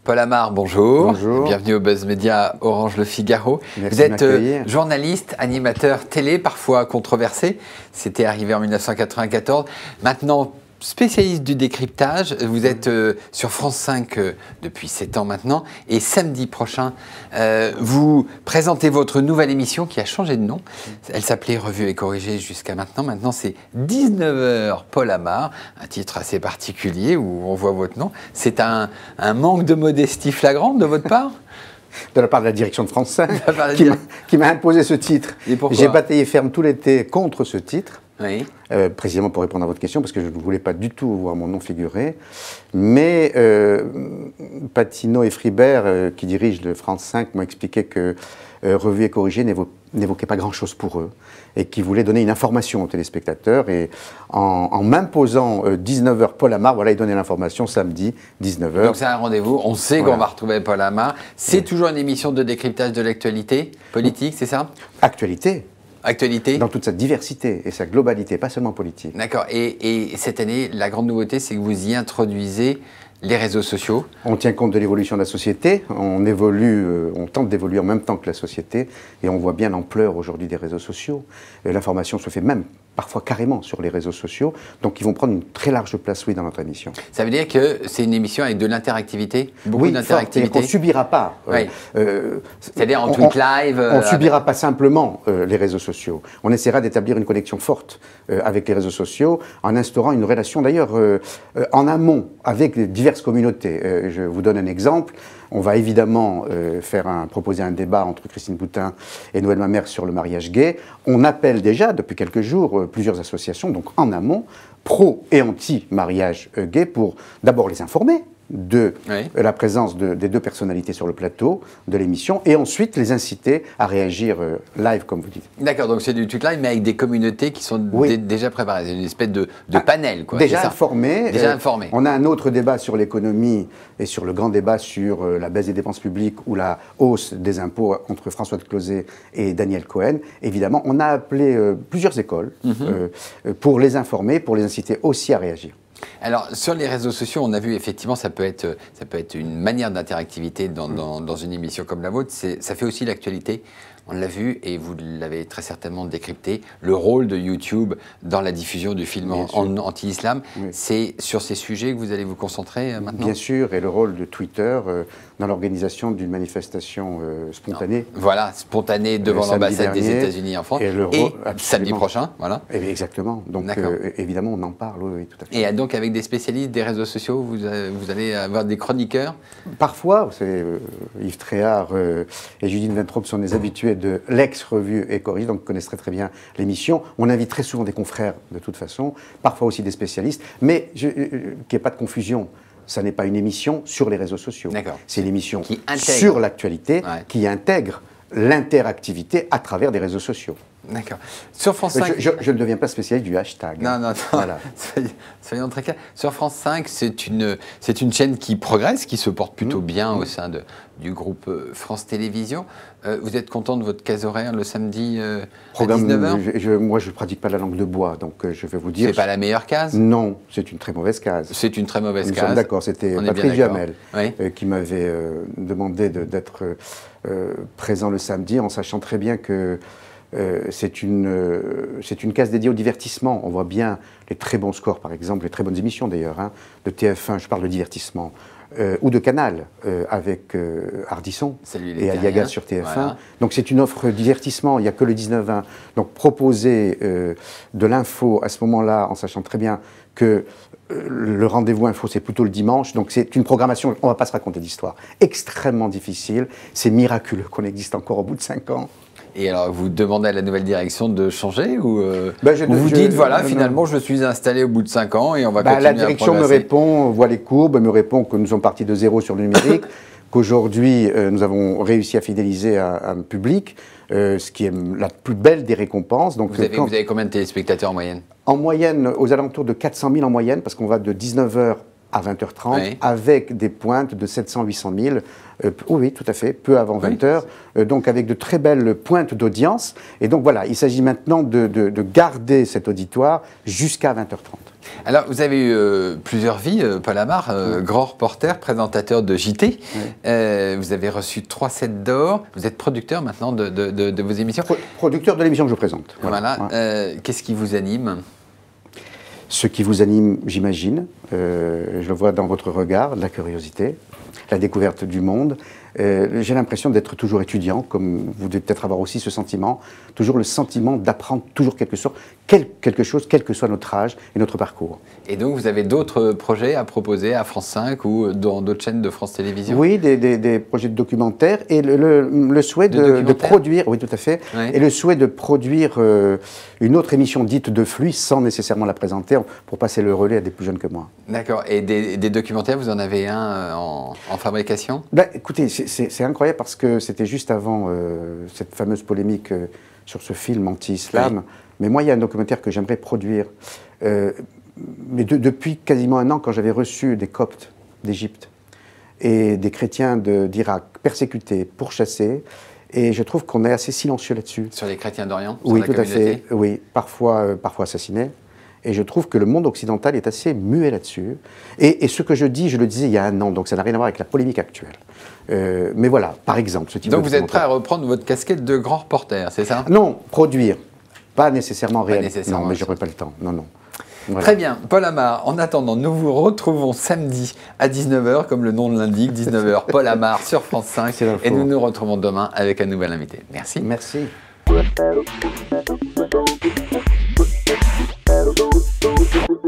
Paul Amar, bonjour. Bonjour. Bienvenue au Buzz Média Orange Le Figaro. Merci Vous de êtes m'accueillir. journaliste, animateur télé, parfois controversé. C'était arrivé en 1994. Maintenant, spécialiste du décryptage. Vous êtes sur France 5 depuis 7 ans maintenant. Et samedi prochain, vous présentez votre nouvelle émission qui a changé de nom. Elle s'appelait Revue et corrigée jusqu'à maintenant. Maintenant, c'est 19h Paul Amar, un titre assez particulier où on voit votre nom. C'est un manque de modestie flagrante de votre part? De la part de la direction de France 5, la part de qui m'a imposé ce titre. Et pourquoi? J'ai bataillé ferme tout l'été contre ce titre, Oui. précisément pour répondre à votre question, parce que je ne voulais pas du tout voir mon nom figurer. Mais Patino et Fribert, qui dirigent le France 5, m'ont expliqué que Revue et corrigée n'évoquait pas grand-chose pour eux, et qu'ils voulaient donner une information aux téléspectateurs. Et en m'imposant 19h Paul Amar, voilà, ils donnaient l'information samedi, 19h. Donc c'est un rendez-vous, on sait Voilà. qu'on va retrouver Paul Amar. C'est toujours une émission de décryptage de l'actualité politique, c'est ça? Actualité, Actualité? dans toute sa diversité et sa globalité, pas seulement politique. D'accord. Et cette année, la grande nouveauté, c'est que vous y introduisez les réseaux sociaux. On tient compte de l'évolution de la société, on évolue, on tente d'évoluer en même temps que la société, et on voit bien l'ampleur aujourd'hui des réseaux sociaux. L'information se fait même parfois carrément sur les réseaux sociaux, donc ils vont prendre une très large place, oui, dans notre émission. Ça veut dire que c'est une émission avec de l'interactivité, beaucoup Oui, d'interactivité. qu'on ne subira pas. Oui. C'est-à-dire en tweet live. On ne subira pas simplement les réseaux sociaux. On essaiera d'établir une connexion forte avec les réseaux sociaux en instaurant une relation d'ailleurs en amont avec les diverses communautés. Je vous donne un exemple. On va évidemment proposer un débat entre Christine Boutin et Noël Mamère sur le mariage gay. On appelle déjà depuis quelques jours plusieurs associations, donc en amont, pro et anti-mariage gay, pour d'abord les informer de la présence des deux personnalités sur le plateau de l'émission, et ensuite les inciter à réagir live, comme vous dites. D'accord, donc c'est du tweet live, mais avec des communautés qui sont déjà préparées. C'est une espèce de panel, quoi. Déjà informé. Déjà informé. On a un autre débat sur l'économie et sur le grand débat sur la baisse des dépenses publiques ou la hausse des impôts entre François de Closet et Daniel Cohen. Évidemment, on a appelé plusieurs écoles pour les informer, pour les inciter aussi à réagir. Alors, sur les réseaux sociaux, on a vu effectivement, ça peut être une manière d'interactivité dans une émission comme la vôtre. Ça fait aussi l'actualité. On l'a vu et vous l'avez très certainement décrypté, le rôle de YouTube dans la diffusion du film anti-islam. Oui. C'est sur ces sujets que vous allez vous concentrer maintenant? Bien sûr, et le rôle de Twitter dans l'organisation d'une manifestation spontanée. Voilà, spontanée devant l'ambassade des États-Unis en France. Et samedi prochain, voilà. Et exactement. Donc, évidemment, on en parle, oui, tout à fait. Et donc, avec des spécialistes des réseaux sociaux, vous allez avoir des chroniqueurs? Parfois, Yves Tréhard et Judith Ventrop sont des habitués de l'ex-Revue et corrigée, donc connaissent très bien l'émission. On invite très souvent des confrères, de toute façon, parfois aussi des spécialistes, mais qu'il n'y ait pas de confusion. Ça n'est pas une émission sur les réseaux sociaux. C'est l'émission sur l'actualité qui intègre l'interactivité à travers des réseaux sociaux. D'accord. Sur France 5... Je ne deviens pas spécialiste du hashtag. Non. Voilà. Soyons très clairs. Sur France 5, c'est une chaîne qui progresse, qui se porte plutôt bien au sein du groupe France Télévisions. Vous êtes content de votre case horaire le samedi à 19h? Moi, je ne pratique pas la langue de bois, donc je vais vous dire... C'est pas la meilleure case? Non, c'est une très mauvaise case. C'est une très mauvaise case. D'accord, c'était Patrick Jamel qui m'avait demandé d'être présent le samedi, en sachant très bien que c'est une case dédiée au divertissement. On voit bien les très bons scores, par exemple, les très bonnes émissions d'ailleurs, de TF1, je parle de divertissement, ou de Canal, avec Ardisson et Aliaga sur TF1. Voilà. Donc c'est une offre divertissement, il n'y a que le 19-20. Donc proposer de l'info à ce moment-là, en sachant très bien que le rendez-vous info, c'est plutôt le dimanche, donc c'est une programmation, on ne va pas se raconter d'histoire, extrêmement difficile. C'est miraculeux qu'on existe encore au bout de 5 ans. Et alors, vous demandez à la nouvelle direction de changer ou vous dites, voilà, finalement, je suis installé au bout de 5 ans et on va continuer à progresser? La direction me répond, voit les courbes, me répond que nous sommes partis de zéro sur le numérique, qu'aujourd'hui, nous avons réussi à fidéliser un public, ce qui est la plus belle des récompenses. Donc, vous avez combien de téléspectateurs en moyenne? En moyenne, aux alentours de 400 000 en moyenne, parce qu'on va de 19h à 20h30, avec des pointes de 700-800 000, oui, tout à fait, peu avant 20h, donc avec de très belles pointes d'audience. Et donc voilà, il s'agit maintenant de garder cet auditoire jusqu'à 20h30. Alors, vous avez eu plusieurs vies, Paul Amar, grand reporter, présentateur de JT. Vous avez reçu 3 7 d'or. Vous êtes producteur maintenant de vos émissions. Producteur de l'émission que je présente. Voilà. Qu'est-ce qui vous anime ? Ce qui vous anime, j'imagine, je le vois dans votre regard, la curiosité, la découverte du monde. J'ai l'impression d'être toujours étudiant, comme vous devez peut-être avoir aussi ce sentiment, toujours le sentiment d'apprendre toujours quelque chose, quel que soit notre âge et notre parcours. Et donc vous avez d'autres projets à proposer à France 5 ou dans d'autres chaînes de France Télévisions? Oui, des projets de documentaires et le souhait de produire, oui tout à fait, et le souhait de produire une autre émission dite de flux sans nécessairement la présenter pour passer le relais à des plus jeunes que moi. D'accord, et des documentaires, vous en avez un en fabrication? Ben, écoutez, c'est incroyable parce que c'était juste avant cette fameuse polémique sur ce film anti-islam. Oui. Mais moi, il y a un documentaire que j'aimerais produire. Mais depuis quasiment un an, quand j'avais reçu des Coptes d'Égypte et des chrétiens d'Irak persécutés, pourchassés, et je trouve qu'on est assez silencieux là-dessus. Sur les chrétiens d'Orient? Oui, tout à fait. Oui, parfois assassinés. Et je trouve que le monde occidental est assez muet là-dessus. Et ce que je dis, je le disais il y a un an, donc ça n'a rien à voir avec la polémique actuelle. Mais voilà, par exemple, ce type de Donc vous êtes prêt à reprendre votre casquette de grand reporter, c'est ça? Non, produire. Pas nécessairement réaliser. Non, mais j'aurais pas le temps. Non, non. Voilà. Très bien. Paul Amar, en attendant, nous vous retrouvons samedi à 19h, comme le nom l'indique, 19h, Paul Amar sur France 5. Et nous nous retrouvons demain avec un nouvel invité. Merci. Merci. Thank you.